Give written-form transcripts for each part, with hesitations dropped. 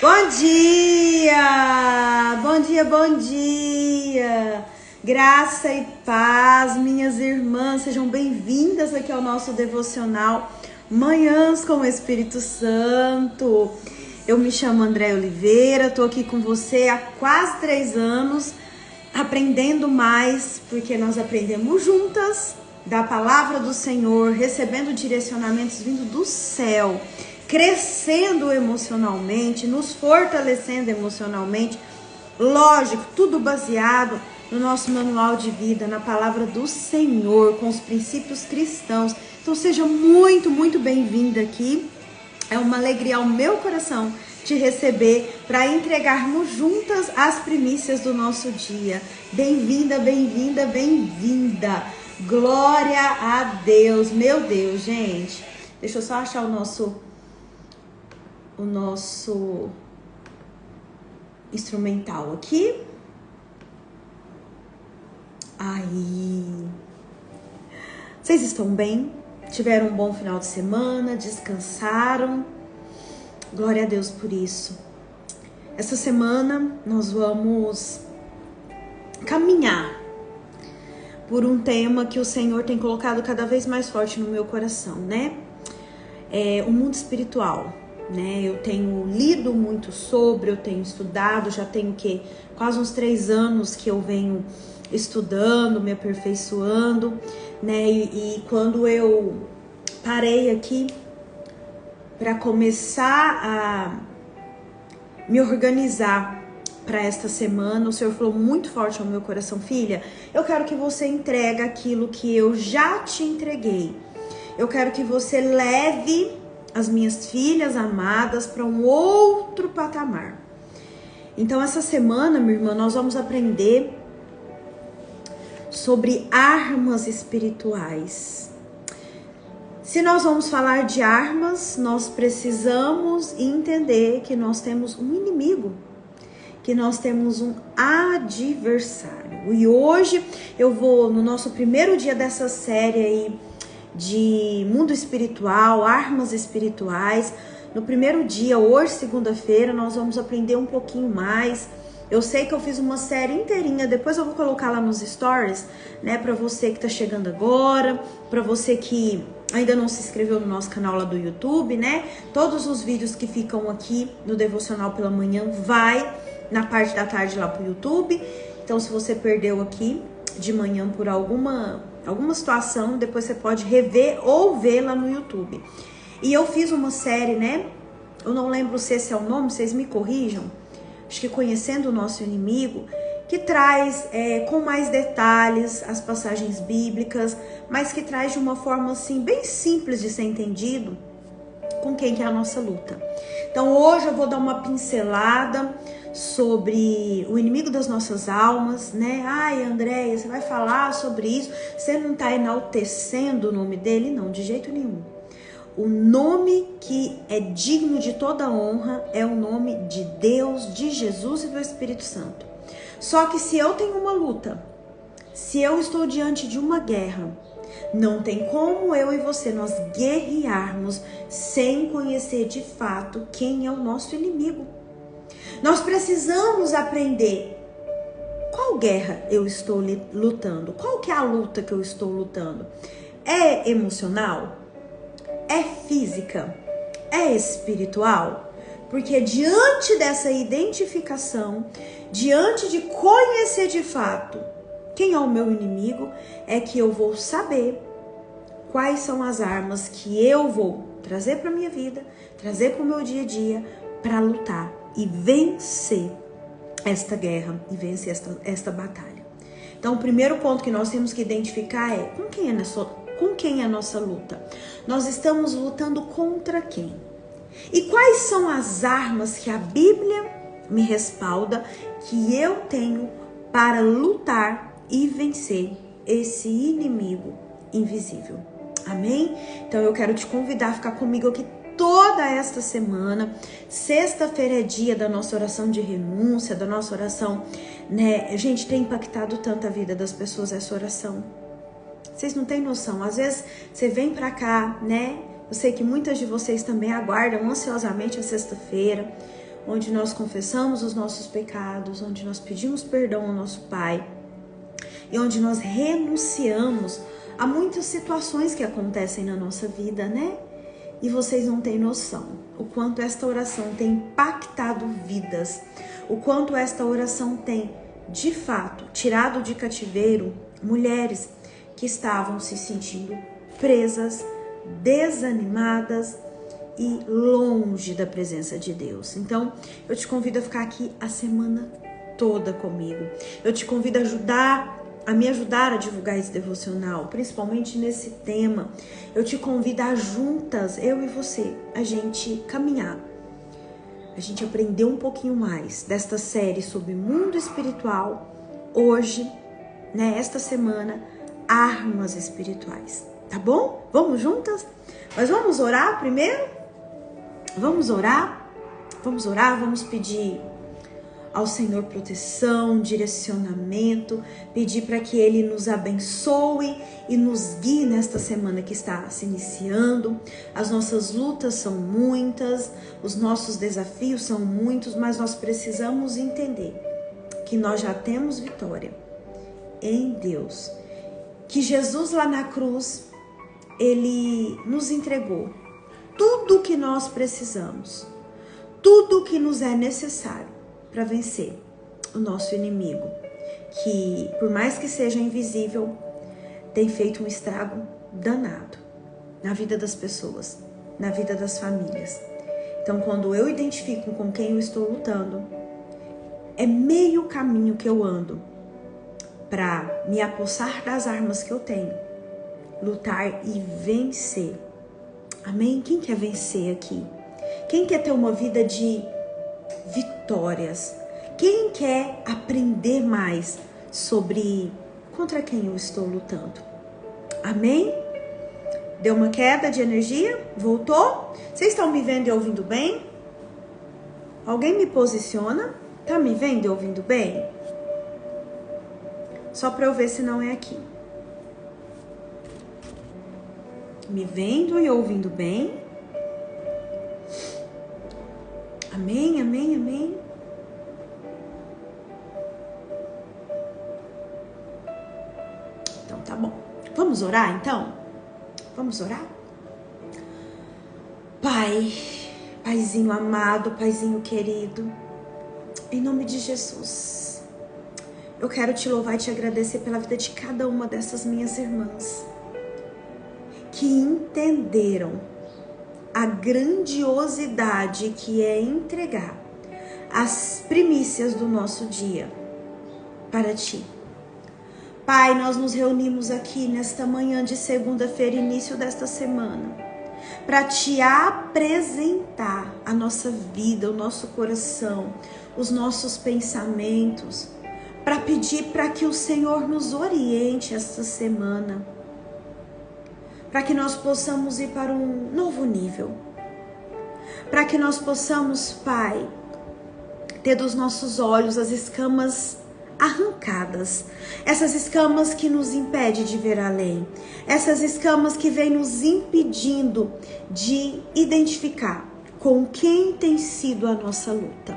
Bom dia! Bom dia, bom dia! Graça e paz, minhas irmãs, sejam bem-vindas aqui ao nosso devocional Manhãs com o Espírito Santo. Eu me chamo Andréia Oliveira, tô aqui com você há quase 3 anos, aprendendo mais, porque nós aprendemos juntas da palavra do Senhor, recebendo direcionamentos vindo do céu, crescendo emocionalmente, nos fortalecendo emocionalmente, lógico, tudo baseado no nosso manual de vida, na palavra do Senhor, com os princípios cristãos. Então seja muito, muito bem-vinda aqui. É uma alegria ao meu coração te receber para entregarmos juntas as primícias do nosso dia. Bem-vinda, bem-vinda, bem-vinda. Glória a Deus. Meu Deus, gente. Deixa eu só achar o nosso instrumental aqui. Aí. Vocês estão bem? Tiveram um bom final de semana? Descansaram? Glória a Deus por isso. Essa semana nós vamos caminhar por um tema que o Senhor tem colocado cada vez mais forte no meu coração, né? O mundo espiritual, né? Eu tenho lido muito sobre, eu tenho estudado, já tenho quase uns 3 anos que eu venho estudando, me aperfeiçoando, né? E quando eu parei aqui para começar a me organizar para esta semana, o Senhor falou muito forte ao meu coração: filha, eu quero que você entregue aquilo que eu já te entreguei. Eu quero que você leve as minhas filhas amadas para um outro patamar. Então essa semana, minha irmã, nós vamos aprender sobre armas espirituais. Se nós vamos falar de armas, nós precisamos entender que nós temos um inimigo, que nós temos um adversário. E hoje eu vou, no nosso primeiro dia dessa série aí de mundo espiritual, armas espirituais, no primeiro dia, hoje, segunda-feira, nós vamos aprender um pouquinho mais. Eu sei que eu fiz uma série inteirinha, depois eu vou colocar lá nos stories, né, pra você que tá chegando agora, pra você que ainda não se inscreveu no nosso canal lá do YouTube, né? Todos os vídeos que ficam aqui no Devocional pela Manhã vai na parte da tarde lá pro YouTube. Então, se você perdeu aqui de manhã por alguma situação, depois você pode rever ou ver lá no YouTube. E eu fiz uma série, né? Eu não lembro se esse é o nome, vocês me corrijam. Acho que Conhecendo o Nosso Inimigo, que traz com mais detalhes as passagens bíblicas, mas que traz de uma forma assim bem simples de ser entendido com quem que é a nossa luta. Então hoje eu vou dar uma pincelada sobre o inimigo das nossas almas, né? Ai, Andréia, você vai falar sobre isso? Você não está enaltecendo o nome dele? Não, de jeito nenhum. O nome que é digno de toda honra é o nome de Deus, de Jesus e do Espírito Santo. Só que se eu tenho uma luta, se eu estou diante de uma guerra, não tem como eu e você nós guerrearmos sem conhecer de fato quem é o nosso inimigo. Nós precisamos aprender qual guerra eu estou lutando, qual que é a luta que eu estou lutando. É emocional? É física? É espiritual? Porque diante dessa identificação, diante de conhecer de fato quem é o meu inimigo, é que eu vou saber quais são as armas que eu vou trazer para minha vida, trazer para o meu dia a dia, para lutar e vencer esta guerra e vencer esta batalha. Então, o primeiro ponto que nós temos que identificar é com quem é a nossa luta. Nós estamos lutando contra quem? E quais são as armas que a Bíblia me respalda que eu tenho para lutar e vencer esse inimigo invisível? Amém? Então eu quero te convidar a ficar comigo aqui toda esta semana. Sexta-feira é dia da nossa oração de renúncia, da nossa oração, né? Gente, tem impactado tanto a vida das pessoas essa oração. Vocês não têm noção. Às vezes você vem pra cá, né? Eu sei que muitas de vocês também aguardam ansiosamente a sexta-feira. onde nós confessamos os nossos pecados, onde nós pedimos perdão ao nosso Pai e onde nós renunciamos a muitas situações que acontecem na nossa vida, né? E vocês não têm noção o quanto esta oração tem impactado vidas, o quanto esta oração tem, de fato, tirado de cativeiro mulheres que estavam se sentindo presas, desanimadas e longe da presença de Deus. Então, eu te convido a ficar aqui a semana toda comigo. Eu te convido a me ajudar a divulgar esse devocional, principalmente nesse tema. Eu te convido a juntas, eu e você, a gente caminhar, a gente aprender um pouquinho mais desta série sobre mundo espiritual, hoje, né, esta semana, armas espirituais, tá bom? Vamos juntas? Mas vamos orar primeiro? Vamos orar, vamos pedir ao Senhor proteção, direcionamento, pedir para que Ele nos abençoe e nos guie nesta semana que está se iniciando. As nossas lutas são muitas, os nossos desafios são muitos, mas nós precisamos entender que nós já temos vitória em Deus. Que Jesus lá na cruz, Ele nos entregou tudo o que nós precisamos, tudo o que nos é necessário para vencer o nosso inimigo, que por mais que seja invisível, tem feito um estrago danado na vida das pessoas, na vida das famílias. Então, quando eu identifico com quem eu estou lutando, é meio caminho que eu ando para me apossar das armas que eu tenho, lutar e vencer. Amém? Quem quer vencer aqui? Quem quer ter uma vida de vitórias? Quem quer aprender mais sobre contra quem eu estou lutando? Amém? Deu uma queda de energia? Voltou? Vocês estão me vendo e ouvindo bem? Alguém me posiciona? Tá me vendo e ouvindo bem? Só para eu ver se não é aqui. Me vendo e ouvindo bem? Amém, amém, amém. Então tá bom. Vamos orar então? Vamos orar? Pai, Paizinho amado, Paizinho querido, em nome de Jesus, eu quero te louvar e te agradecer pela vida de cada uma dessas minhas irmãs que entenderam a grandiosidade que é entregar as primícias do nosso dia para ti. Pai, nós nos reunimos aqui nesta manhã de segunda-feira, início desta semana, para te apresentar a nossa vida, o nosso coração, os nossos pensamentos, para pedir para que o Senhor nos oriente esta semana, para que nós possamos ir para um novo nível, para que nós possamos, Pai, ter dos nossos olhos as escamas arrancadas, essas escamas que nos impedem de ver além, essas escamas que vêm nos impedindo de identificar com quem tem sido a nossa luta.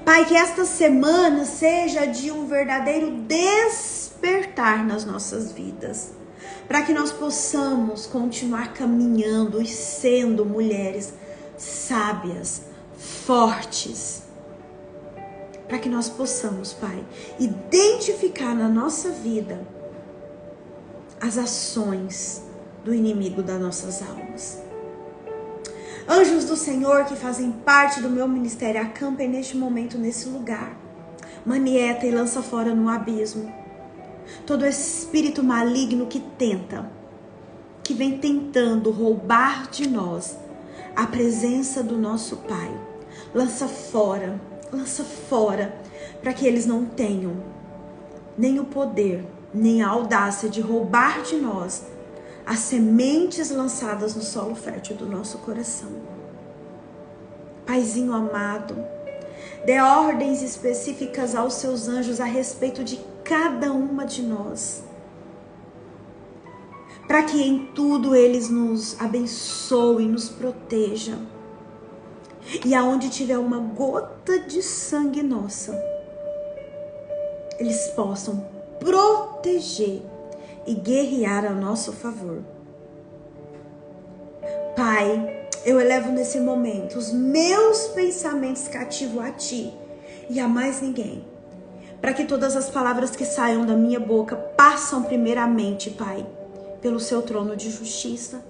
Pai, que esta semana seja de um verdadeiro despertar nas nossas vidas, para que nós possamos continuar caminhando e sendo mulheres sábias, fortes, para que nós possamos, Pai, identificar na nossa vida as ações do inimigo das nossas almas. Anjos do Senhor que fazem parte do meu ministério, acampem neste momento, nesse lugar. Manieta e lança fora no abismo todo espírito maligno que vem tentando roubar de nós a presença do nosso Pai. Lança fora, para que eles não tenham nem o poder, nem a audácia de roubar de nós as sementes lançadas no solo fértil do nosso coração. Paizinho amado, dê ordens específicas aos seus anjos a respeito de cada uma de nós, para que em tudo eles nos abençoem, nos protejam. E aonde tiver uma gota de sangue nossa, eles possam proteger e guerrear a nosso favor. Pai, eu elevo nesse momento os meus pensamentos cativos a Ti e a mais ninguém, para que todas as palavras que saiam da minha boca passam primeiramente, Pai, pelo Seu trono de justiça.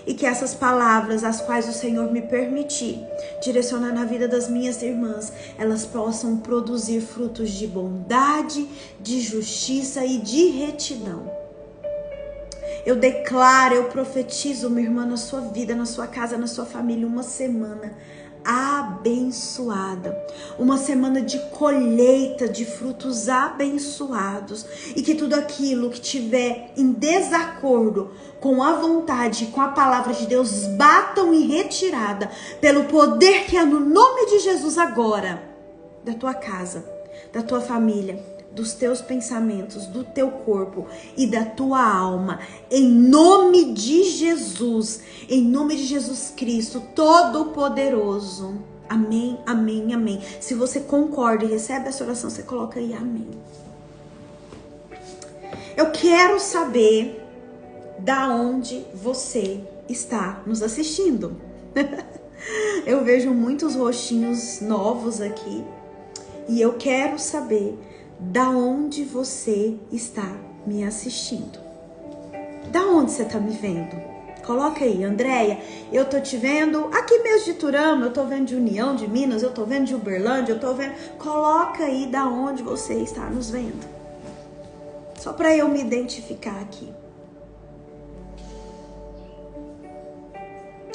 E que essas palavras, as quais o Senhor me permitir direcionar na vida das minhas irmãs, elas possam produzir frutos de bondade, de justiça e de retidão. Eu declaro, eu profetizo, minha irmã, na sua vida, na sua casa, na sua família, uma semana abençoada, uma semana de colheita de frutos abençoados, e que tudo aquilo que tiver em desacordo com a vontade, com a palavra de Deus, batam em retirada pelo poder que é no nome de Jesus agora, da tua casa, da tua família, dos teus pensamentos, do teu corpo e da tua alma, em nome de Jesus, em nome de Jesus Cristo, Todo-Poderoso. Amém, amém, amém. Se você concorda e recebe essa oração, você coloca aí amém. Eu quero saber da onde você está nos assistindo. Eu vejo muitos rostinhos novos aqui e eu quero saber da onde você está me assistindo. Da onde você está me vendo? Coloca aí, Andréia, eu tô te vendo aqui mesmo de Turama, eu tô vendo de União, de Minas, eu tô vendo de Uberlândia, eu tô vendo... Coloca aí da onde você está nos vendo. Só para eu me identificar aqui.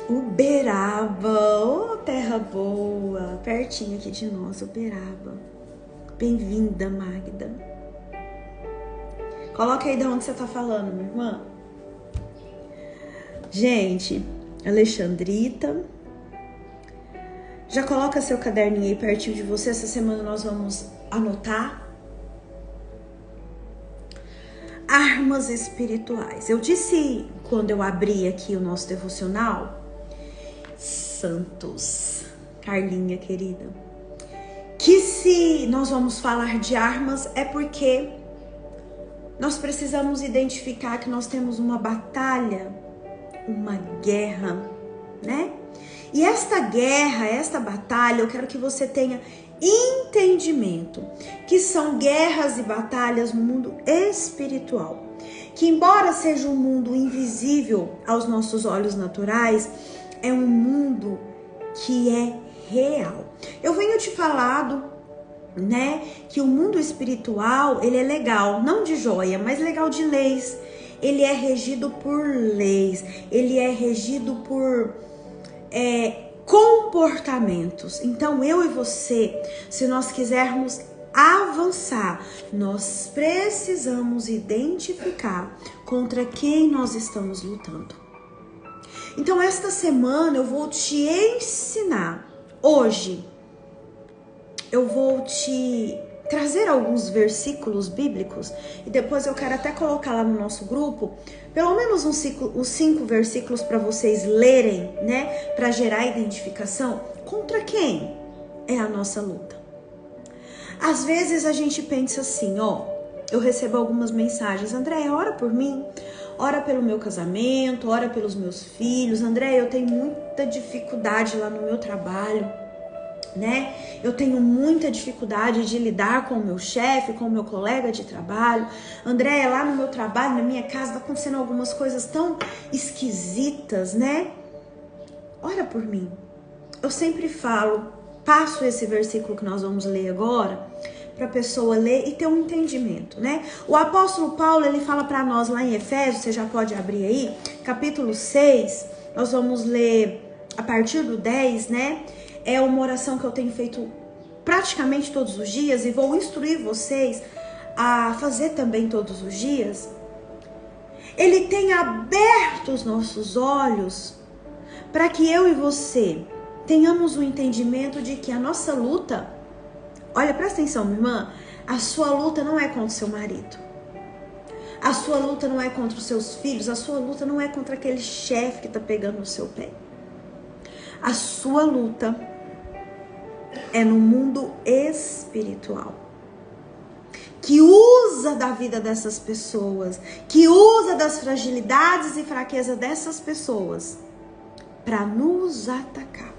Uberaba, ô terra boa, pertinho aqui de nós, Uberaba. Bem-vinda, Magda. Coloca aí de onde você tá falando, minha irmã. Gente, Alexandrita. Já coloca seu caderninho aí pertinho de você. Essa semana nós vamos anotar. Armas espirituais. Eu disse quando eu abri aqui o nosso devocional, Santos, Carlinha querida, que se nós vamos falar de armas é porque nós precisamos identificar que nós temos uma batalha, uma guerra, né? E esta guerra, esta batalha, eu quero que você tenha entendimento que são guerras e batalhas no mundo espiritual, que embora seja um mundo invisível aos nossos olhos naturais, é um mundo que é real. Eu venho te falado, né, que o mundo espiritual, ele é legal, não de joia, mas legal de leis. Ele é regido por leis, ele é regido por comportamentos. Então eu e você, se nós quisermos avançar, nós precisamos identificar contra quem nós estamos lutando. Então esta semana eu vou te ensinar. Hoje eu vou te trazer alguns versículos bíblicos e depois eu quero até colocar lá no nosso grupo pelo menos uns 5 versículos para vocês lerem, né? Para gerar identificação. Contra quem é a nossa luta? Às vezes a gente pensa assim, ó, eu recebo algumas mensagens, André, ora por mim, ora pelo meu casamento, ora pelos meus filhos, André, eu tenho muita dificuldade lá no meu trabalho, né? Eu tenho muita dificuldade de lidar com o meu chefe, com o meu colega de trabalho. André, lá no meu trabalho, na minha casa, tá acontecendo algumas coisas tão esquisitas, né? Ora por mim. Eu sempre falo, passo esse versículo que nós vamos ler agora, para a pessoa ler e ter um entendimento, né? O apóstolo Paulo, ele fala para nós lá em Efésios, você já pode abrir aí, capítulo 6, nós vamos ler a partir do 10, né? É uma oração que eu tenho feito praticamente todos os dias e vou instruir vocês a fazer também todos os dias. Ele tem aberto os nossos olhos para que eu e você tenhamos o entendimento de que a nossa luta, olha, presta atenção, minha irmã, a sua luta não é contra o seu marido, a sua luta não é contra os seus filhos, a sua luta não é contra aquele chefe que tá pegando no seu pé. A sua luta é no mundo espiritual, que usa da vida dessas pessoas, que usa das fragilidades e fraquezas dessas pessoas para nos atacar.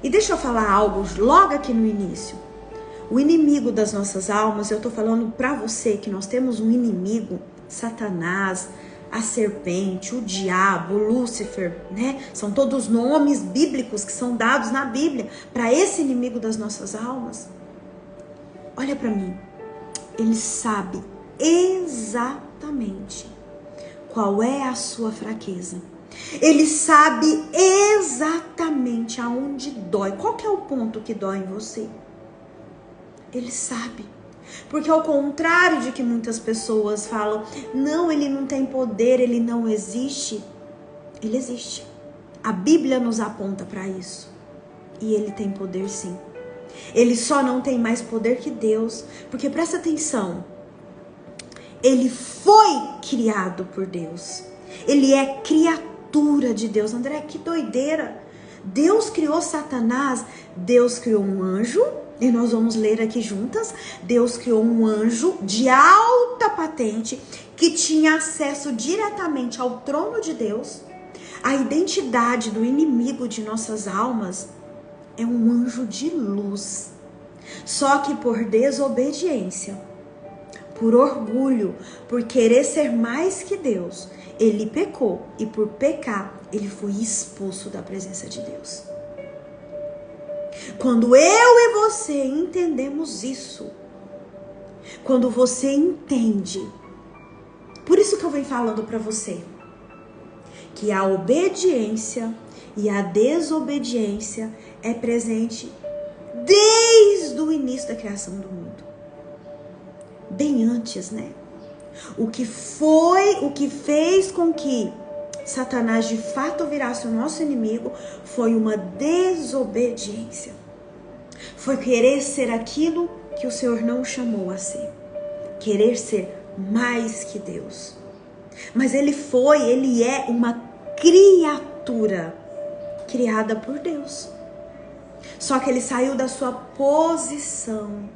E deixa eu falar algo logo aqui no início. O inimigo das nossas almas, eu tô falando para você que nós temos um inimigo, Satanás, a serpente, o diabo, Lúcifer, né? São todos nomes bíblicos que são dados na Bíblia para esse inimigo das nossas almas. Olha para mim, ele sabe exatamente qual é a sua fraqueza. Ele sabe exatamente aonde dói. Qual que é o ponto que dói em você? Ele sabe. Porque ao contrário de que muitas pessoas falam, não, ele não tem poder, ele não existe. Ele existe. A Bíblia nos aponta para isso. E ele tem poder sim. Ele só não tem mais poder que Deus. Porque presta atenção, ele foi criado por Deus. Ele é criatura de Deus. André, que doideira. Deus criou Satanás. Deus criou um anjo. E nós vamos ler aqui juntas. Deus criou um anjo de alta patente que tinha acesso diretamente ao trono de Deus. A identidade do inimigo de nossas almas é um anjo de luz. Só que por desobediência, por orgulho, por querer ser mais que Deus, ele pecou. E por pecar, ele foi expulso da presença de Deus. Quando eu e você entendemos isso, quando você entende, por isso que eu venho falando para você, que a obediência e a desobediência é presente desde o início da criação do mundo. Bem antes, né? O que fez com que Satanás de fato virasse o nosso inimigo foi uma desobediência. Foi querer ser aquilo que o Senhor não chamou a ser. Querer ser mais que Deus. Mas ele é uma criatura criada por Deus. Só que ele saiu da sua posição.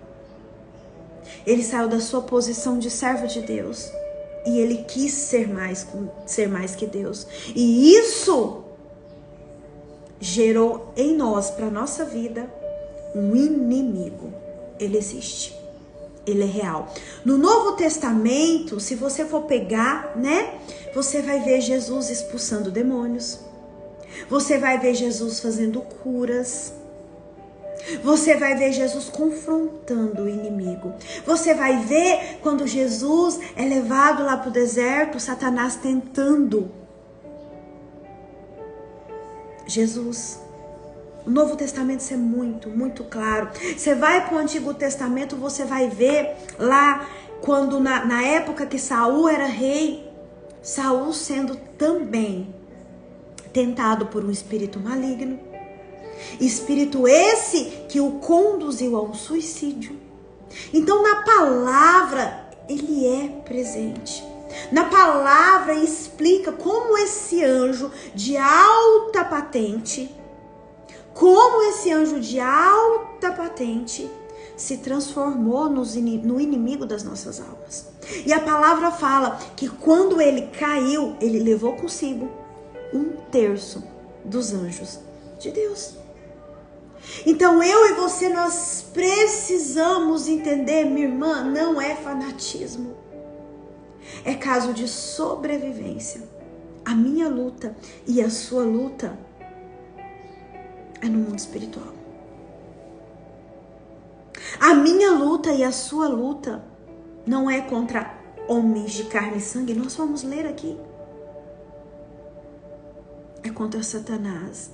Ele saiu da sua posição de servo de Deus. E ele quis ser mais que Deus. E isso gerou em nós, para nossa vida, um inimigo. Ele existe. Ele é real. No Novo Testamento, se você for pegar, né? Você vai ver Jesus expulsando demônios. Você vai ver Jesus fazendo curas. Você vai ver Jesus confrontando o inimigo. Você vai ver quando Jesus é levado lá para o deserto, Satanás tentando Jesus. O Novo Testamento isso é muito, muito claro. Você vai para o Antigo Testamento, você vai ver lá quando na época que Saul era rei, Saul sendo também tentado por um espírito maligno. Espírito esse que o conduziu a um suicídio. Então na palavra ele é presente. Na palavra explica como esse anjo de alta patente, se transformou no inimigo das nossas almas. E a palavra fala que quando ele caiu, ele levou consigo 1/3 dos anjos de Deus. Então eu e você, nós precisamos entender, minha irmã, não é fanatismo. É caso de sobrevivência. A minha luta e a sua luta é no mundo espiritual. A minha luta e a sua luta não é contra homens de carne e sangue. Nós vamos ler aqui. É contra Satanás.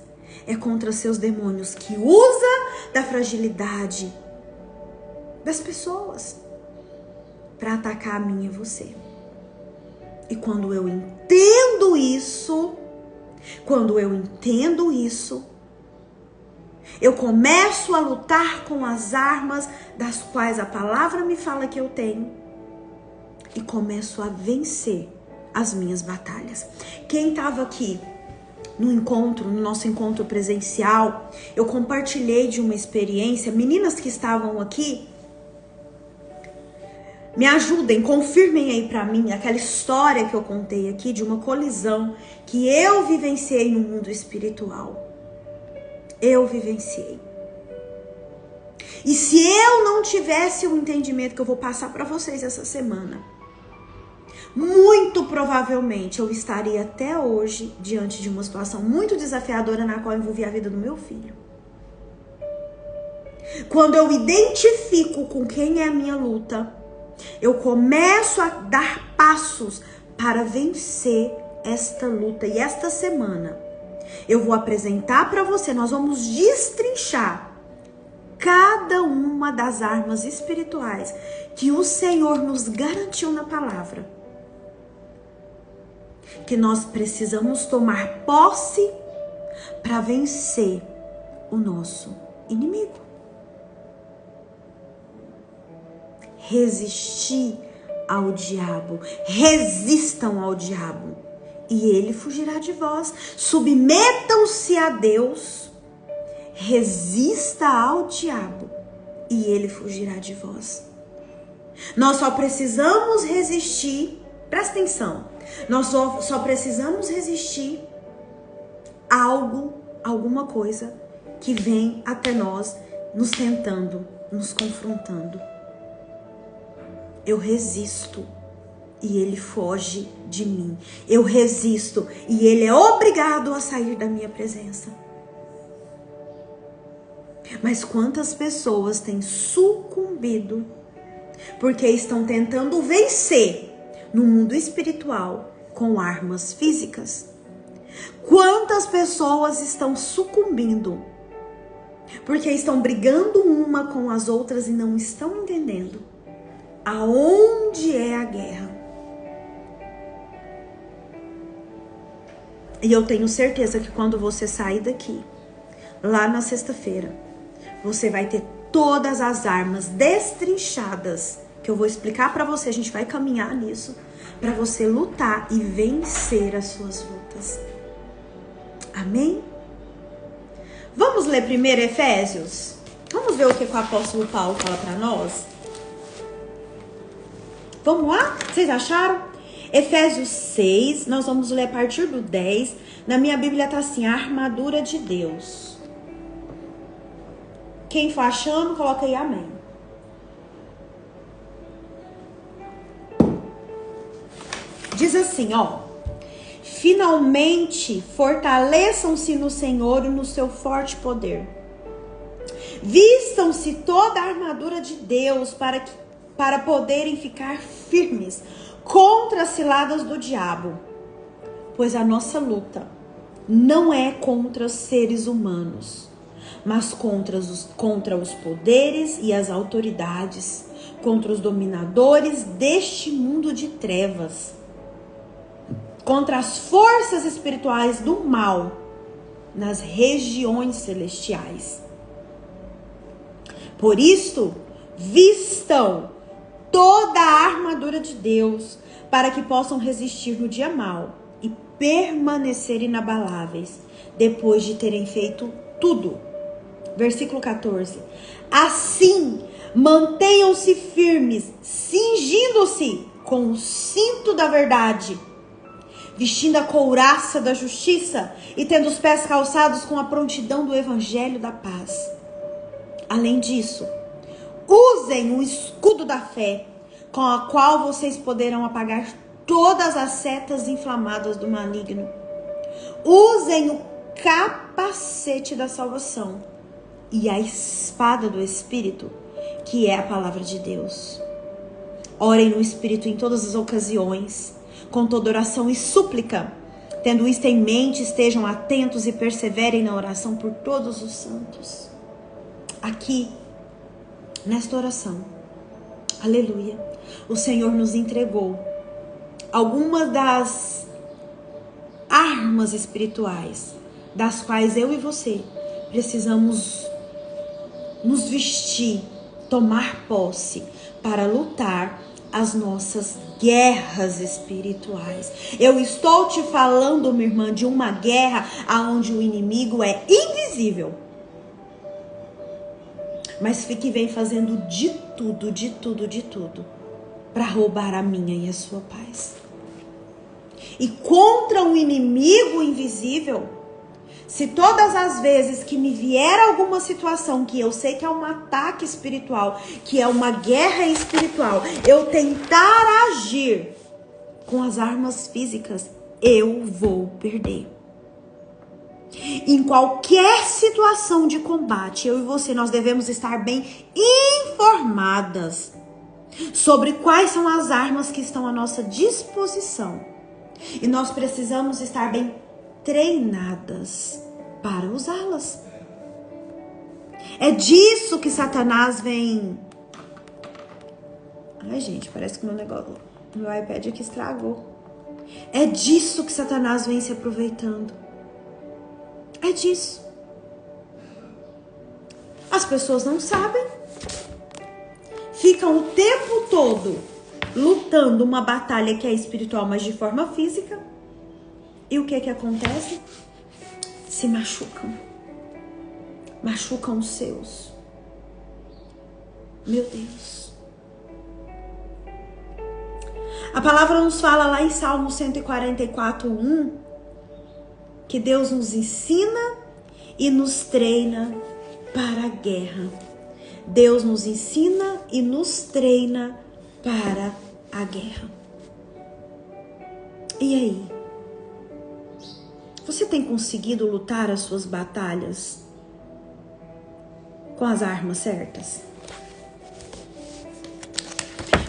É contra seus demônios que usa da fragilidade das pessoas para atacar a mim e você. E quando eu entendo isso, eu começo a lutar com as armas das quais a palavra me fala que eu tenho e começo a vencer as minhas batalhas. Quem estava aqui no nosso encontro presencial, eu compartilhei de uma experiência. Meninas que estavam aqui, me ajudem, confirmem aí pra mim aquela história que eu contei aqui de uma colisão que eu vivenciei no mundo espiritual. Eu vivenciei. E se eu não tivesse o entendimento que eu vou passar para vocês essa semana, muito provavelmente eu estaria até hoje diante de uma situação muito desafiadora na qual envolvia a vida do meu filho. Quando eu identifico com quem é a minha luta, eu começo a dar passos para vencer esta luta. E esta semana eu vou apresentar para você, nós vamos destrinchar cada uma das armas espirituais que o Senhor nos garantiu na palavra, que nós precisamos tomar posse para vencer o nosso inimigo. Resistir ao diabo, resistam ao diabo e ele fugirá de vós. Submetam-se a Deus, resista ao diabo e ele fugirá de vós. Nós só precisamos resistir, presta atenção, nós só precisamos resistir a alguma coisa que vem até nós, nos tentando, nos confrontando. Eu resisto e ele foge de mim. Eu resisto e ele é obrigado a sair da minha presença. Mas quantas pessoas têm sucumbido porque estão tentando vencer no mundo espiritual com armas físicas? Quantas pessoas estão sucumbindo porque estão brigando uma com as outras e não estão entendendo aonde é a guerra? E eu tenho certeza que quando você sair daqui, lá na sexta-feira, você vai ter todas as armas destrinchadas que eu vou explicar pra você. A gente vai caminhar nisso pra você lutar e vencer as suas lutas. Amém? Vamos ler primeiro Efésios? Vamos ver o que o apóstolo Paulo fala pra nós? Vamos lá? Vocês acharam? Efésios 6, nós vamos ler a partir do 10. Na minha Bíblia tá assim, a armadura de Deus. Quem for achando, coloca aí amém. Diz assim, ó. Finalmente, fortaleçam-se no Senhor e no seu forte poder. Vistam-se toda a armadura de Deus para poderem ficar firmes contra as ciladas do diabo. Pois a nossa luta não é contra os seres humanos, mas contra os poderes e as autoridades, contra os dominadores deste mundo de trevas, contra as forças espirituais do mal nas regiões celestiais. Por isso, vistam toda a armadura de Deus, para que possam resistir no dia mau e permanecer inabaláveis, depois de terem feito tudo. Versículo 14. Assim, mantenham-se firmes, cingindo-se com o cinto da verdade, vestindo a couraça da justiça e tendo os pés calçados com a prontidão do evangelho da paz. Além disso, usem o escudo da fé, com a qual vocês poderão apagar todas as setas inflamadas do maligno. Usem o capacete da salvação e a espada do Espírito, que é a palavra de Deus. Orem no Espírito em todas as ocasiões, com toda oração e súplica. Tendo isto em mente, estejam atentos e perseverem na oração por todos os santos. Aqui, nesta oração, aleluia, o Senhor nos entregou algumas das armas espirituais, das quais eu e você precisamos nos vestir, tomar posse, para lutar as nossas guerras espirituais. Eu estou te falando, minha irmã, de uma guerra onde o inimigo é invisível, mas fica e vem fazendo de tudo para roubar a minha e a sua paz. E contra um inimigo invisível, se todas as vezes que me vier alguma situação que eu sei que é um ataque espiritual, que é uma guerra espiritual, eu tentar agir com as armas físicas, eu vou perder. Em qualquer situação de combate, eu e você, nós devemos estar bem informadas sobre quais são as armas que estão à nossa disposição. E nós precisamos estar bem treinadas para usá-las. É disso que Satanás vem... Ai, gente, parece que meu iPad aqui estragou. É disso que Satanás vem se aproveitando. É disso. As pessoas não sabem. Ficam o tempo todo lutando uma batalha que é espiritual, mas de forma física. E o que acontece? Se machucam. Machucam os seus. Meu Deus. A palavra nos fala lá em Salmo 144:1 que Deus nos ensina e nos treina para a guerra. Deus nos ensina e nos treina para a guerra. E aí? Você tem conseguido lutar as suas batalhas com as armas certas?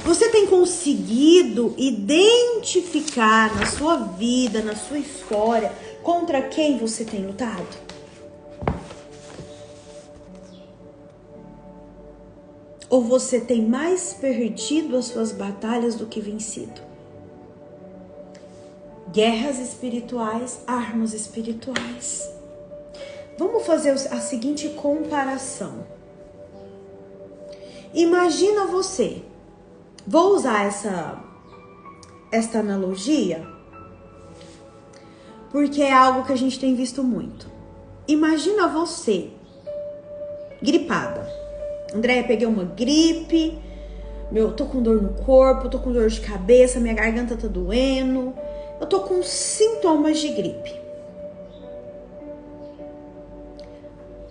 Você tem conseguido identificar na sua vida, na sua história, contra quem você tem lutado? Ou você tem mais perdido as suas batalhas do que vencido? Guerras espirituais, armas espirituais. Vamos fazer a seguinte comparação. Imagina você. Vou usar esta analogia porque é algo que a gente tem visto muito. Imagina você gripada. Andréia, peguei uma gripe, eu tô com dor no corpo, tô com dor de cabeça, minha garganta tá doendo, eu tô com sintomas de gripe.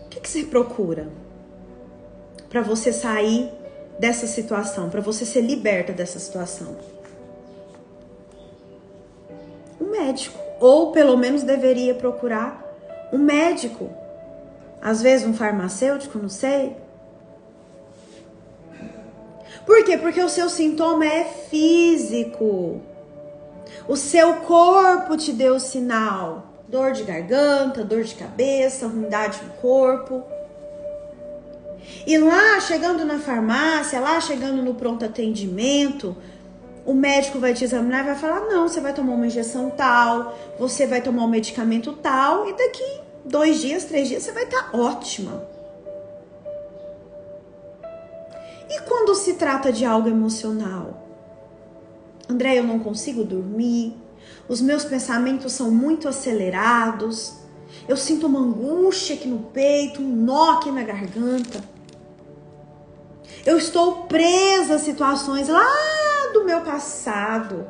O que você procura para você sair dessa situação, para você ser liberta dessa situação? Um médico, ou pelo menos deveria procurar um médico, às vezes um farmacêutico, não sei. Por quê? Porque o seu sintoma é físico. O seu corpo te deu o sinal. Dor de garganta, dor de cabeça, ruindade no corpo. E lá, chegando na farmácia, lá chegando no pronto atendimento, o médico vai te examinar e vai falar, não, você vai tomar uma injeção tal, você vai tomar um medicamento tal, e daqui 2 dias, 3 dias, você vai estar ótima. E quando se trata de algo emocional? André, eu não consigo dormir, os meus pensamentos são muito acelerados, eu sinto uma angústia aqui no peito, um nó aqui na garganta. Eu estou presa a situações lá do meu passado.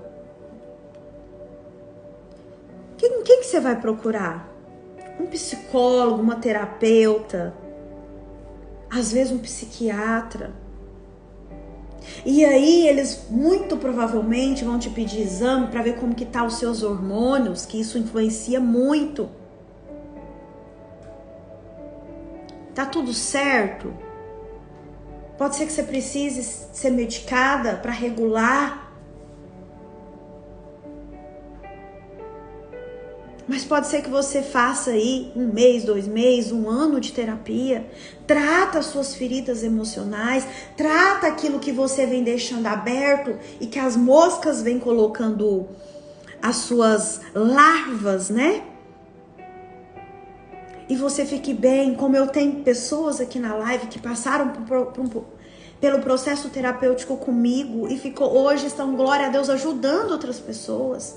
Quem que você vai procurar? Um psicólogo, uma terapeuta, às vezes um psiquiatra. E aí eles muito provavelmente vão te pedir exame para ver como que tá os seus hormônios, que isso influencia muito. Tá tudo certo? Pode ser que você precise ser medicada para regular. Mas pode ser que você faça aí 1 mês, 2 meses, 1 ano de terapia. Trata as suas feridas emocionais. Trata aquilo que você vem deixando aberto e que as moscas vêm colocando as suas larvas, né? E você fique bem. Como eu tenho pessoas aqui na live que passaram pelo processo terapêutico comigo e hoje estão, glória a Deus, ajudando outras pessoas.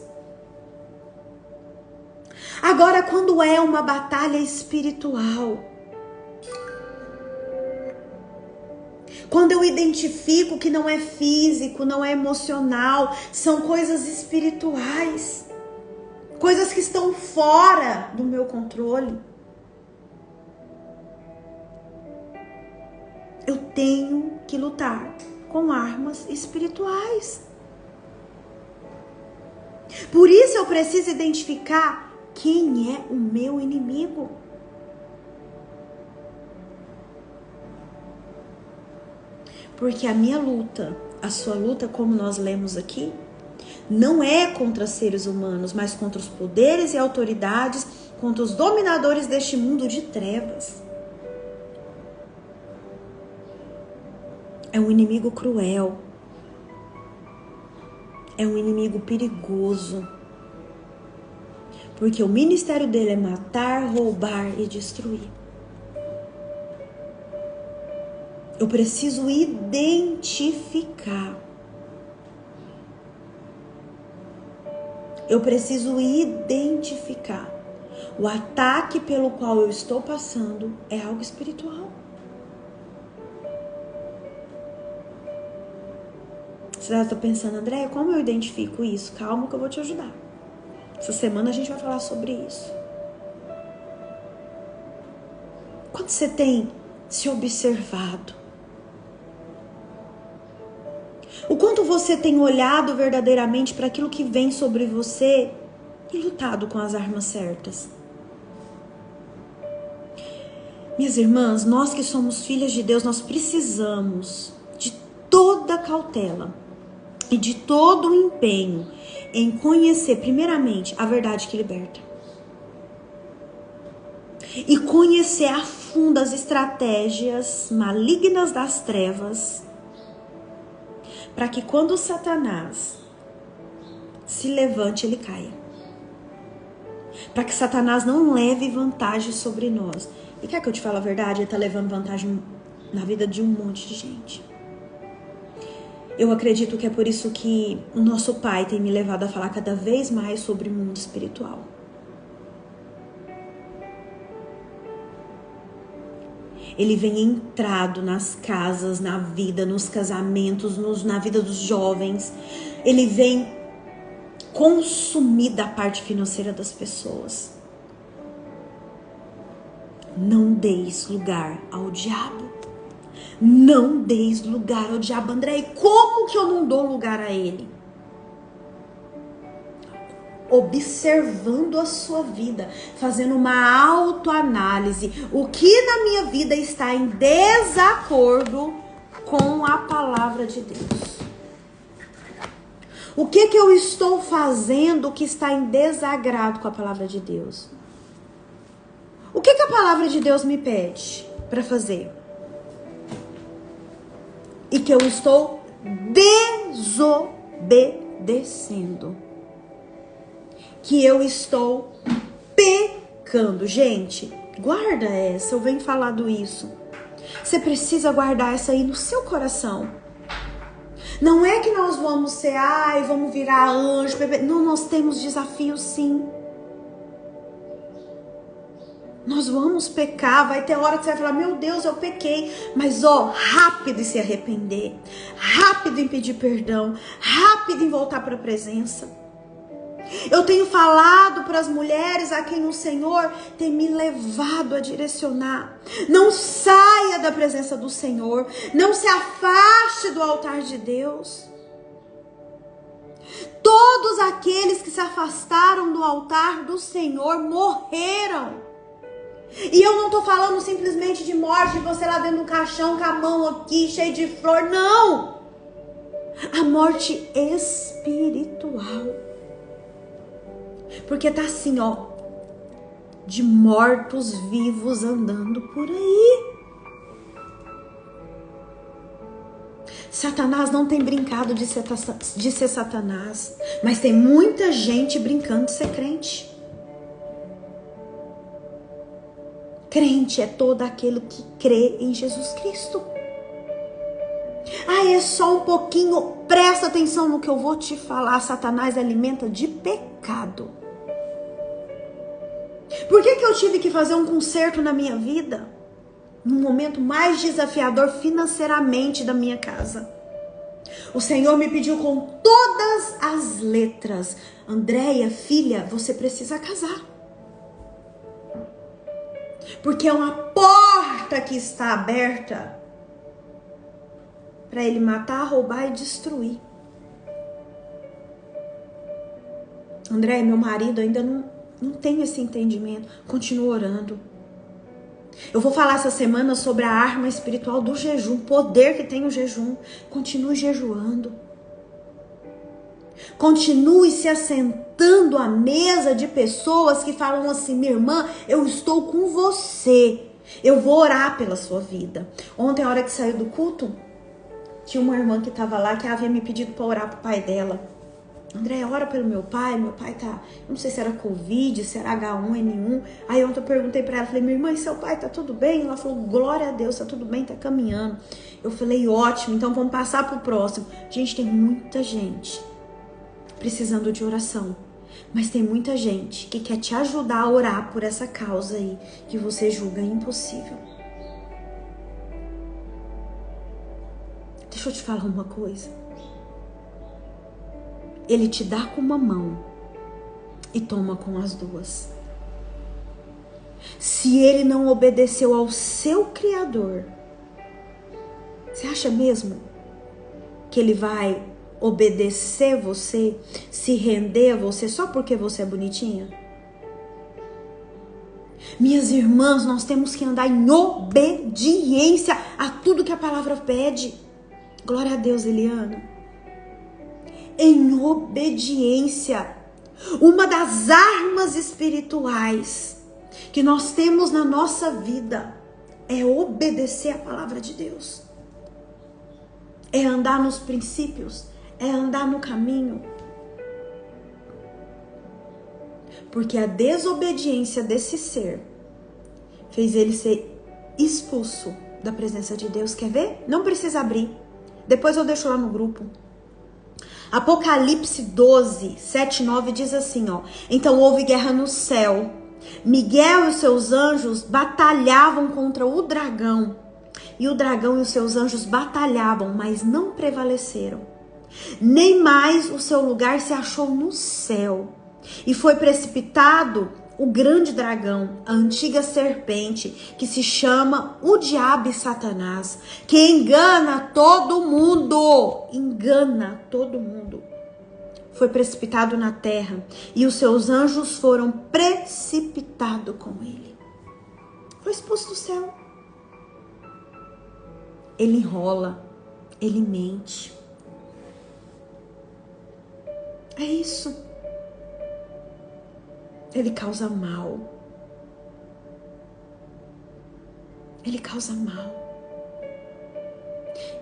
Agora, quando é uma batalha espiritual, quando eu identifico que não é físico, não é emocional, são coisas espirituais, coisas que estão fora do meu controle, eu tenho que lutar com armas espirituais. Por isso eu preciso identificar quem é o meu inimigo. Porque a minha luta, a sua luta, como nós lemos aqui, não é contra seres humanos, mas contra os poderes e autoridades, contra os dominadores deste mundo de trevas. É um inimigo cruel. É um inimigo perigoso. Porque o ministério dele é matar, roubar e destruir. Eu preciso identificar. Eu preciso identificar. O ataque pelo qual eu estou passando é algo espiritual. Você está pensando, André, como eu identifico isso? Calma que eu vou te ajudar. Essa semana a gente vai falar sobre isso. Quando você tem se observado, o quanto você tem olhado verdadeiramente para aquilo que vem sobre você e lutado com as armas certas. Minhas irmãs, nós que somos filhas de Deus, nós precisamos de toda cautela e de todo o empenho em conhecer, primeiramente, a verdade que liberta. E conhecer a fundo as estratégias malignas das trevas, para que quando Satanás se levante, ele caia. Para que Satanás não leve vantagem sobre nós. E quer que eu te fale a verdade? Ele está levando vantagem na vida de um monte de gente. Eu acredito que é por isso que o nosso Pai tem me levado a falar cada vez mais sobre o mundo espiritual. Ele vem entrado nas casas, na vida, nos casamentos, na vida dos jovens. Ele vem consumir da parte financeira das pessoas. Não deis lugar ao diabo. Não deis lugar ao diabo. André, e como que eu não dou lugar a ele? Observando a sua vida, fazendo uma autoanálise. O que na minha vida está em desacordo com a palavra de Deus? O que eu estou fazendo que está em desagrado com a palavra de Deus? O que a palavra de Deus me pede para fazer? E que eu estou desobedecendo. Que eu estou pecando. Gente, guarda essa, eu venho falando isso. Você precisa guardar essa aí no seu coração. Não é que nós vamos ser, vamos virar anjo, bebê. Não, nós temos desafios sim. Nós vamos pecar, vai ter hora que você vai falar, meu Deus, eu pequei. Mas rápido em se arrepender, rápido em pedir perdão, rápido em voltar para a presença. Eu tenho falado para as mulheres a quem o Senhor tem me levado a direcionar. Não saia da presença do Senhor. Não se afaste do altar de Deus. Todos aqueles que se afastaram do altar do Senhor morreram. E eu não estou falando simplesmente de morte, de você lá dentro do caixão com a mão aqui cheia de flor. Não! A morte espiritual. Porque tá assim, de mortos vivos andando por aí. Satanás não tem brincado de ser Satanás, mas tem muita gente brincando de ser crente. Crente é todo aquele que crê em Jesus Cristo. Ah, é só um pouquinho. Presta atenção no que eu vou te falar. Satanás alimenta de pecado. Por que eu tive que fazer um conserto na minha vida? No momento mais desafiador financeiramente da minha casa. O Senhor me pediu com todas as letras: Andréia, filha, você precisa casar. Porque é uma porta que está aberta para ele matar, roubar e destruir. Andréia, meu marido ainda não tem esse entendimento. Continua orando. Eu vou falar essa semana sobre a arma espiritual do jejum, o poder que tem o jejum. Continue jejuando. Continue se assentando à mesa de pessoas que falam assim: minha irmã, eu estou com você. Eu vou orar pela sua vida. Ontem, a hora que saiu do culto, tinha uma irmã que estava lá que havia me pedido para orar pro pai dela. André, ora pelo meu pai tá, eu não sei se era Covid, se era H1N1. Aí ontem eu perguntei pra ela, falei: minha irmã, e seu pai tá tudo bem? Ela falou: glória a Deus, tá tudo bem, tá caminhando. Eu falei: ótimo, então vamos passar pro próximo. Gente, tem muita gente precisando de oração, mas tem muita gente que quer te ajudar a orar por essa causa aí, que você julga impossível. Deixa eu te falar uma coisa. Ele te dá com uma mão e toma com as duas. Se ele não obedeceu ao seu Criador, você acha mesmo que ele vai obedecer você, se render a você só porque você é bonitinha? Minhas irmãs, nós temos que andar em obediência a tudo que a palavra pede. Glória a Deus, Eliana. Em obediência. Uma das armas espirituais que nós temos na nossa vida é obedecer a palavra de Deus. É andar nos princípios, é andar no caminho. Porque a desobediência desse ser fez ele ser expulso da presença de Deus. Quer ver? Não precisa abrir. Depois eu deixo lá no grupo. Apocalipse 12, 7 e 9 diz assim, ó: então houve guerra no céu. Miguel e os seus anjos batalhavam contra o dragão. E o dragão e os seus anjos batalhavam, mas não prevaleceram. Nem mais o seu lugar se achou no céu. E foi precipitado o grande dragão, a antiga serpente, que se chama o diabo e Satanás, que engana todo mundo. Engana todo mundo. Foi precipitado na terra e os seus anjos foram precipitados com ele. Foi expulso do céu. Ele enrola, ele mente. É isso. Ele causa mal. Ele causa mal.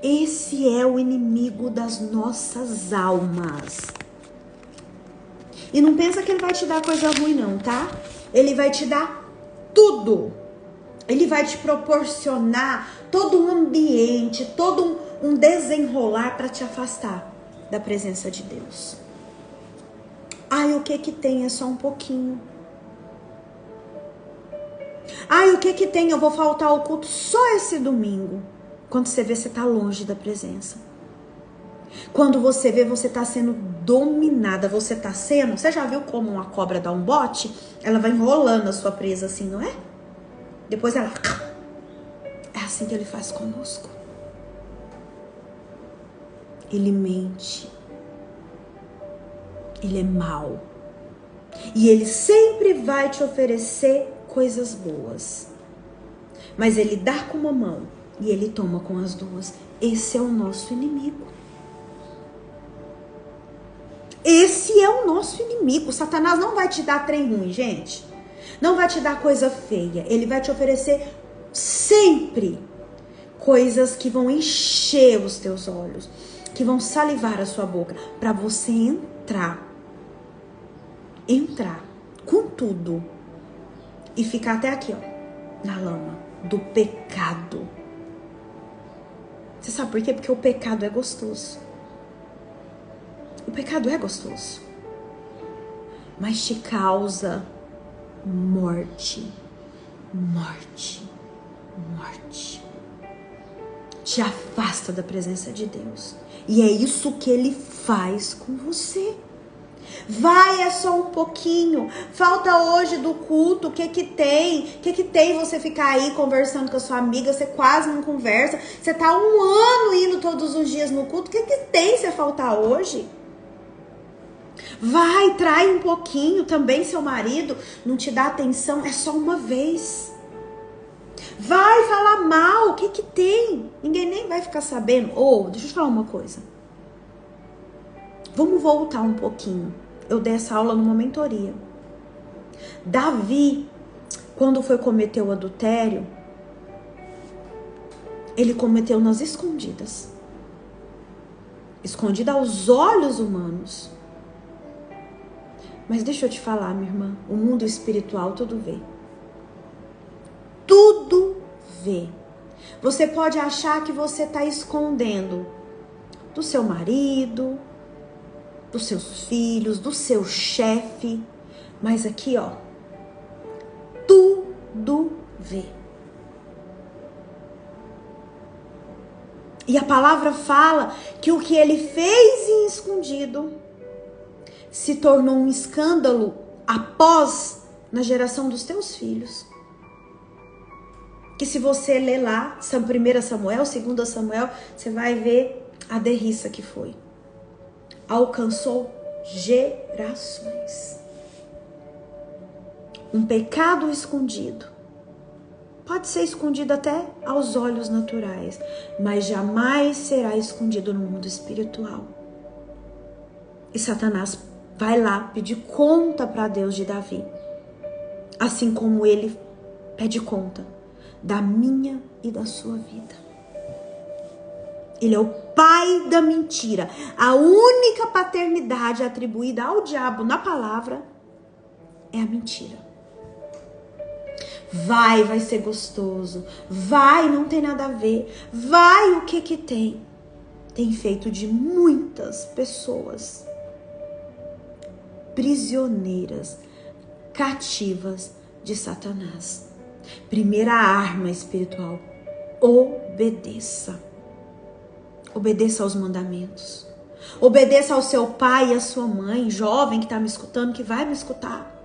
Esse é o inimigo das nossas almas. E não pensa que ele vai te dar coisa ruim não, tá? Ele vai te dar tudo. Ele vai te proporcionar todo um ambiente, todo um desenrolar para te afastar da presença de Deus. Ai, o que que tem? É só um pouquinho. Ai, o que que tem? Eu vou faltar ao culto só esse domingo. Quando você vê, você tá longe da presença. Quando você vê, você tá sendo dominada. Você tá sendo... Você já viu como uma cobra dá um bote? Ela vai enrolando a sua presa assim, não é? Depois ela... É assim que ele faz conosco. Ele mente. Ele é mau. E ele sempre vai te oferecer coisas boas. Mas ele dá com uma mão e ele toma com as duas. Esse é o nosso inimigo. Esse é o nosso inimigo. Satanás não vai te dar trem ruim, gente. Não vai te dar coisa feia. Ele vai te oferecer sempre coisas que vão encher os teus olhos, que vão salivar a sua boca, para você entrar com tudo e ficar até aqui, ó, na lama do pecado. Você Sabe por quê? Porque o pecado é gostoso. O pecado é gostoso. Mas te causa morte. Morte. Morte. Te afasta da presença de Deus. E é isso que ele faz com você. Vai, é só um pouquinho. Falta hoje do culto. O que tem? O que tem você ficar aí conversando com a sua amiga? Você quase não conversa. Você tá 1 ano indo todos os dias no culto. O que tem você faltar hoje? Vai, trai um pouquinho. Também seu marido não te dá atenção. É só uma vez. Vai falar mal. O que tem? Ninguém nem vai ficar sabendo. Deixa eu te falar uma coisa. Vamos voltar um pouquinho. Eu dei essa aula numa mentoria. Davi, quando foi cometer o adultério, ele cometeu nas escondidas. Escondida aos olhos humanos. Mas deixa eu te falar, minha irmã, o mundo espiritual tudo vê. Tudo vê. Você pode achar que você está escondendo do seu marido, dos seus filhos, do seu chefe, mas aqui, ó, tudo vê. E a palavra fala que o que ele fez em escondido se tornou um escândalo após na geração dos teus filhos. Que se você ler lá, 1 Samuel, 2 Samuel, você vai ver a derriça que foi. Alcançou gerações. Um pecado escondido. Pode ser escondido até aos olhos naturais, mas jamais será escondido no mundo espiritual. E Satanás vai lá pedir conta para Deus de Davi. Assim como ele pede conta da minha e da sua vida. Ele é o pai da mentira. A única paternidade atribuída ao diabo na palavra é a mentira. Vai ser gostoso. Vai, não tem nada a ver. Vai, o que tem? Tem feito de muitas pessoas prisioneiras, cativas de Satanás. Primeira arma espiritual: obedeça. Obedeça aos mandamentos. Obedeça ao seu pai e à sua mãe, jovem que está me escutando, que vai me escutar.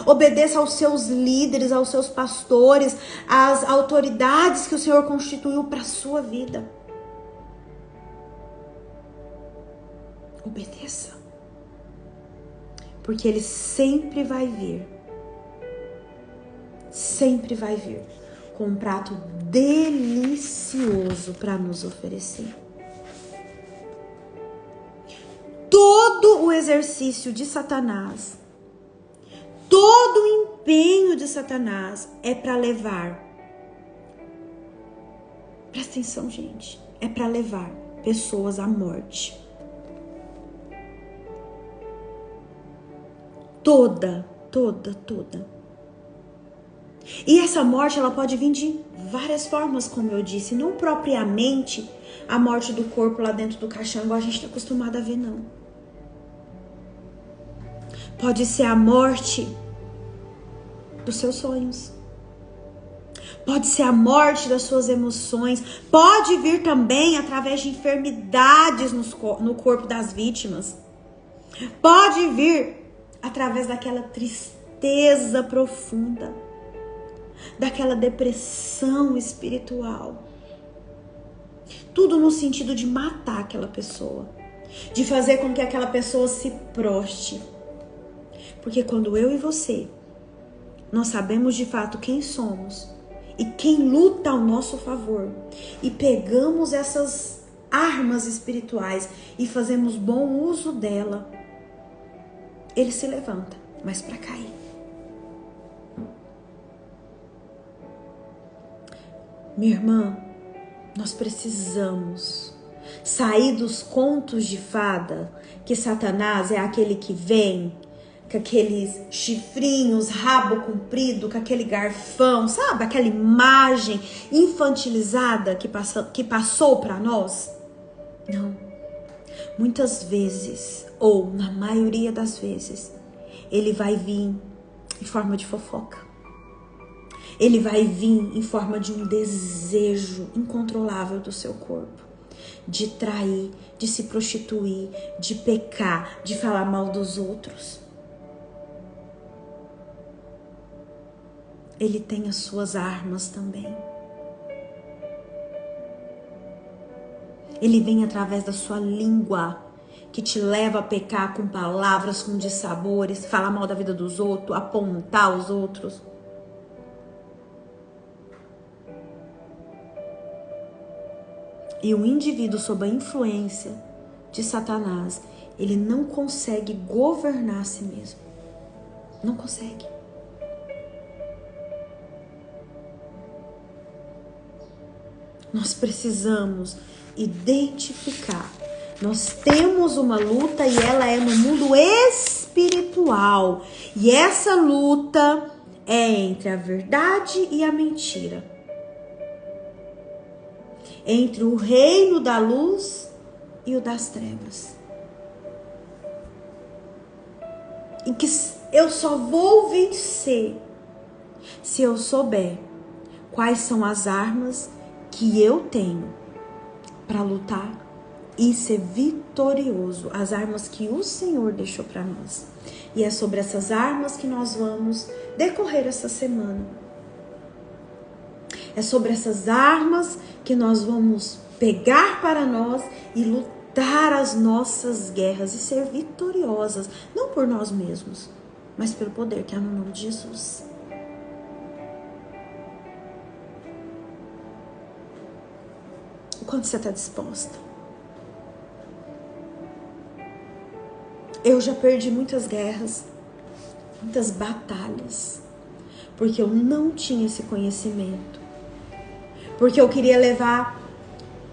Obedeça aos seus líderes, aos seus pastores, às autoridades que o Senhor constituiu para a sua vida. Obedeça. Porque ele sempre vai vir com um prato delicioso para nos oferecer. Todo o exercício de Satanás, todo o empenho de Satanás é para levar, presta atenção, gente, é para levar pessoas à morte. Toda. E essa morte, ela pode vir de várias formas, como eu disse. Não propriamente a morte do corpo lá dentro do caixão, igual a gente está acostumado a ver, não. Pode ser a morte dos seus sonhos. Pode ser a morte das suas emoções. Pode vir também através de enfermidades no corpo das vítimas. Pode vir através daquela tristeza profunda, daquela depressão espiritual. Tudo no sentido de matar aquela pessoa, de fazer com que aquela pessoa se proste. Porque quando eu e você, nós sabemos de fato quem somos e quem luta ao nosso favor, e pegamos essas armas espirituais e fazemos bom uso dela, ele se levanta, mas para cair. Minha irmã, nós precisamos sair dos contos de fada, que Satanás é aquele que vem com aqueles chifrinhos, rabo comprido, com aquele garfão, sabe? Aquela imagem infantilizada que passou para nós? Não. Muitas vezes, ou na maioria das vezes, ele vai vir em forma de fofoca. Ele vai vir em forma de um desejo incontrolável do seu corpo. De trair, de se prostituir, de pecar, de falar mal dos outros. Ele tem as suas armas também. Ele vem através da sua língua, que te leva a pecar com palavras, com dissabores, falar mal da vida dos outros, apontar os outros. E o indivíduo sob a influência de Satanás, ele não consegue governar a si mesmo. Não consegue. Nós precisamos identificar. Nós temos uma luta e ela é no mundo espiritual. E essa luta é entre a verdade e a mentira. Entre o reino da luz e o das trevas. E que eu só vou vencer se eu souber quais são as armas que eu tenho para lutar e ser vitorioso. As armas que o Senhor deixou para nós. E é sobre essas armas que nós vamos decorrer essa semana. É sobre essas armas que nós vamos pegar para nós e lutar as nossas guerras e ser vitoriosas, não por nós mesmos, mas pelo poder que há no nome de Jesus. O quanto você está disposta? Eu já perdi muitas guerras, muitas batalhas, porque eu não tinha esse conhecimento. Porque eu queria levar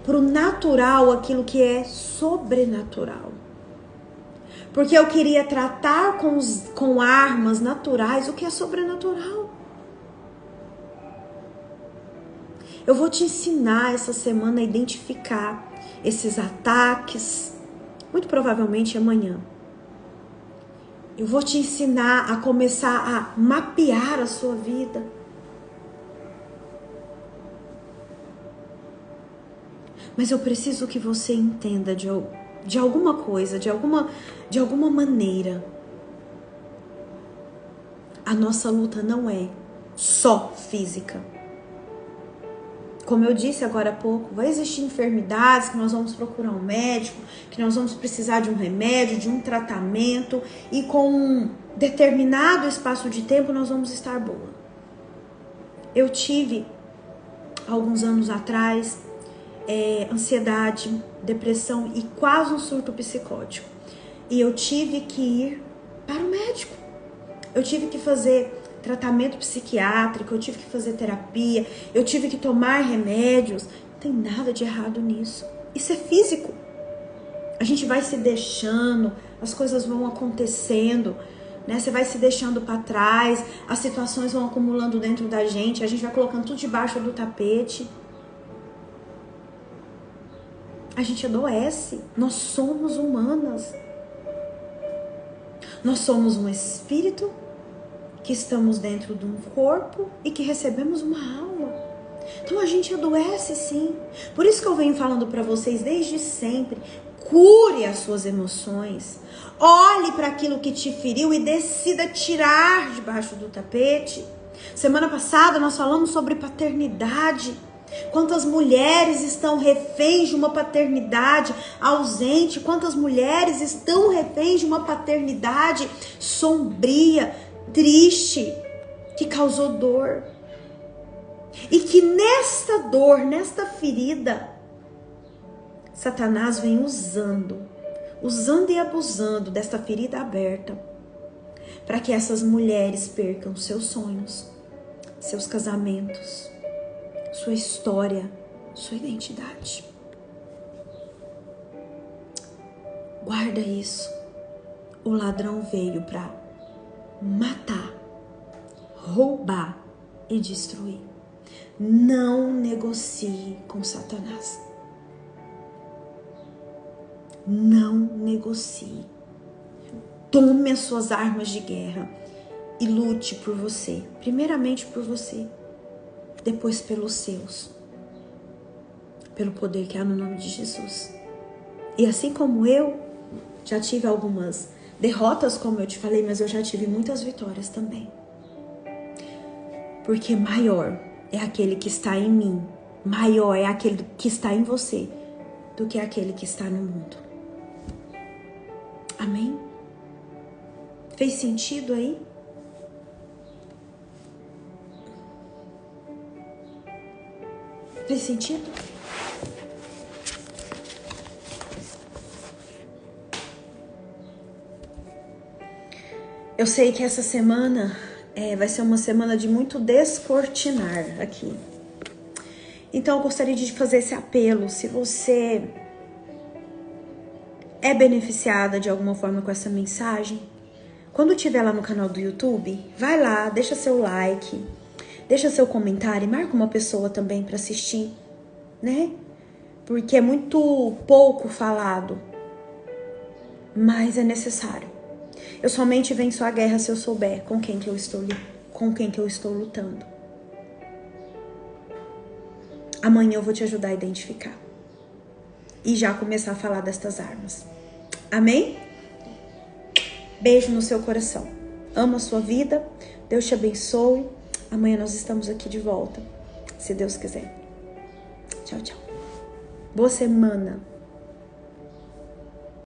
para o natural aquilo que é sobrenatural. Porque eu queria tratar com armas naturais o que é sobrenatural. Eu vou te ensinar essa semana a identificar esses ataques, muito provavelmente amanhã. Eu vou te ensinar a começar a mapear a sua vida. Mas eu preciso que você entenda de alguma coisa, de alguma maneira. A nossa luta não é só física. Como eu disse agora há pouco, vai existir enfermidades que nós vamos procurar um médico, que nós vamos precisar de um remédio, de um tratamento, e com um determinado espaço de tempo nós vamos estar boa. Eu tive, alguns anos atrás, ansiedade, depressão e quase um surto psicótico. E eu tive que ir para o médico. Eu tive que fazer tratamento psiquiátrico, eu tive que fazer terapia, eu tive que tomar remédios. Não tem nada de errado nisso. Isso é físico. A gente vai se deixando, as coisas vão acontecendo, né? Você vai se deixando para trás, as situações vão acumulando dentro da gente, a gente vai colocando tudo debaixo do tapete. A gente adoece. Nós somos humanas. Nós somos um espírito que estamos dentro de um corpo e que recebemos uma alma. Então a gente adoece sim. Por isso que eu venho falando para vocês desde sempre. Cure as suas emoções. Olhe para aquilo que te feriu e decida tirar debaixo do tapete. Semana passada nós falamos sobre paternidade. Quantas mulheres estão reféns de uma paternidade ausente? Quantas mulheres estão reféns de uma paternidade sombria, triste, que causou dor? E que nesta dor, nesta ferida, Satanás vem usando e abusando desta ferida aberta para que essas mulheres percam seus sonhos, seus casamentos, sua história, sua identidade. Guarda isso. O ladrão veio para matar, roubar e destruir. Não negocie com Satanás. Não negocie. Tome as suas armas de guerra e lute por você. Primeiramente por você, depois pelos seus. Pelo poder que há no nome de Jesus. E assim como eu, já tive algumas derrotas, como eu te falei, mas eu já tive muitas vitórias também. Porque maior é aquele que está em mim, maior é aquele que está em você, do que aquele que está no mundo. Amém? Fez sentido aí? Fez sentido? Eu sei que essa semana vai ser uma semana de muito descortinar aqui. Então eu gostaria de fazer esse apelo. Se você é beneficiada de alguma forma com essa mensagem, quando estiver lá no canal do YouTube, vai lá, deixa seu like, deixa seu comentário e marca uma pessoa também para assistir, né? Porque é muito pouco falado, mas é necessário. Eu somente venço a guerra se eu souber com quem que eu estou lutando. Amanhã eu vou te ajudar a identificar e já começar a falar destas armas. Amém? Beijo no seu coração. Amo a sua vida. Deus te abençoe. Amanhã nós estamos aqui de volta, se Deus quiser. Tchau, tchau. Boa semana.